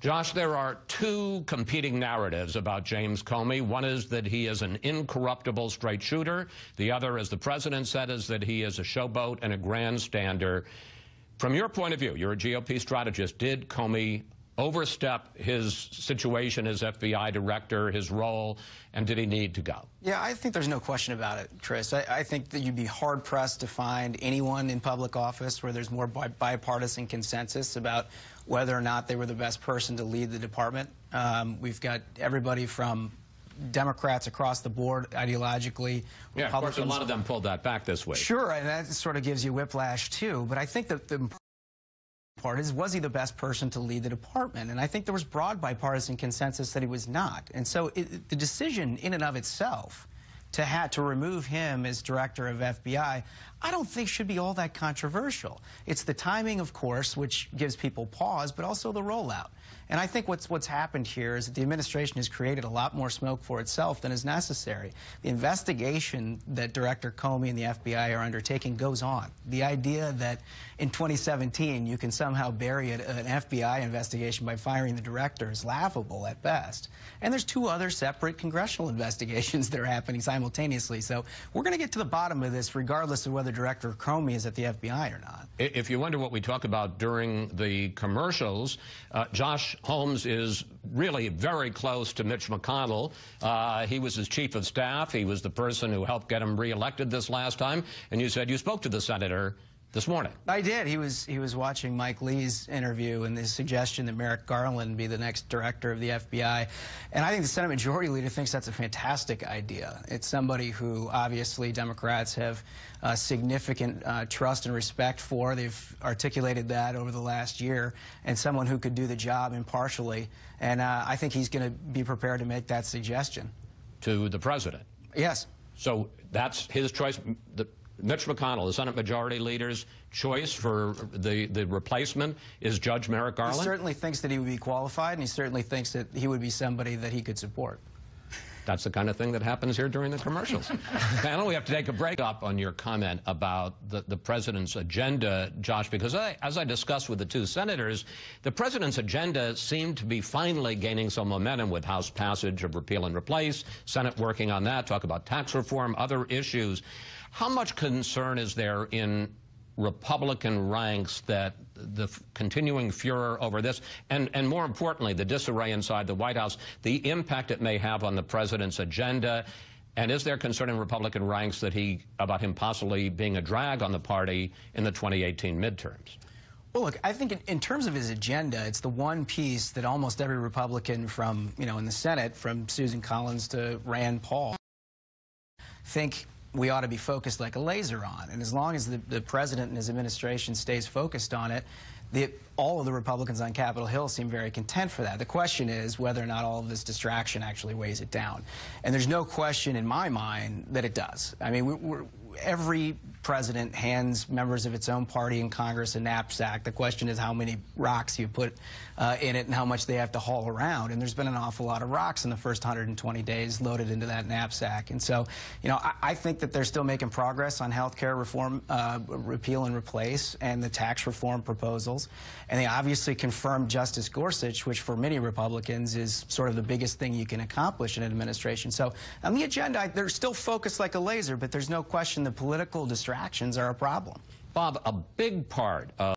Josh, there are two competing narratives about James Comey. One is that he is an incorruptible straight shooter. The other, as the president said, is that he is a showboat and a grandstander. From your point of view, you're a GOP strategist. Did Comey overstep his situation as FBI director, his role, and did he need to go? Yeah, I think there's no question about it, Chris. I think that you'd be hard-pressed to find anyone in public office where there's more bipartisan consensus about whether or not they were the best person to lead the department. We've got everybody from Democrats across the board, ideologically. Yeah, of course, a lot of them pulled that back this week. Sure, and that sort of gives you whiplash, too. But I think that the part is, was he the best person to lead the department? And I think there was broad bipartisan consensus that he was not. And so the decision in and of itself to remove him as director of FBI, I don't think should be all that controversial. It's the timing, of course, which gives people pause, but also the rollout. And I think what's happened here is that the administration has created a lot more smoke for itself than is necessary. The investigation that Director Comey and the FBI are undertaking goes on. The idea that in 2017 you can somehow bury an FBI investigation by firing the director is laughable at best. And there's two other separate congressional investigations that are happening simultaneously. So we're going to get to the bottom of this regardless of whether Director Comey is at the FBI or not. If you wonder what we talk about during the commercials, Josh Holmes is really very close to Mitch McConnell. He was his chief of staff. He was the person who helped get him reelected this last time. And you said you spoke to the senator this morning. I did. He was watching Mike Lee's interview and the suggestion that Merrick Garland be the next director of the FBI. And I think the Senate Majority Leader thinks that's a fantastic idea. It's somebody who obviously Democrats have significant trust and respect for. They've articulated that over the last year, and someone who could do the job impartially. And I think he's going to be prepared to make that suggestion. To the president? Yes. So that's his choice. Mitch McConnell, the Senate Majority Leader's choice for the replacement is Judge Merrick Garland? He certainly thinks that he would be qualified, and he certainly thinks that he would be somebody that he could support. That's the kind of thing that happens here during the commercials. Panel, we have to take a break up on your comment about the president's agenda, Josh, because as I discussed with the two senators, the president's agenda seemed to be finally gaining some momentum with House passage of repeal and replace, Senate working on that, talk about tax reform, other issues. How much concern is there in Republican ranks that the continuing furor over this, and more importantly, the disarray inside the White House, the impact it may have on the president's agenda? And is there concern in Republican ranks that about him possibly being a drag on the party in the 2018 midterms? Well, look, I think in terms of his agenda, it's the one piece that almost every Republican from, in the Senate, from Susan Collins to Rand Paul, think we ought to be focused like a laser on. And as long as the president and his administration stays focused on it, all of the Republicans on Capitol Hill seem very content for that. The question is whether or not all of this distraction actually weighs it down. And there's no question in my mind that it does. I mean, every president hands members of its own party in Congress a knapsack. The question is how many rocks you put in it and how much they have to haul around. And there's been an awful lot of rocks in the first 120 days loaded into that knapsack. And so, I think that they're still making progress on health care reform, repeal and replace, and the tax reform proposals. And they obviously confirmed Justice Gorsuch, which for many Republicans is sort of the biggest thing you can accomplish in an administration. So on the agenda, they're still focused like a laser, but there's no question the political distractions are a problem. Bob, a big part of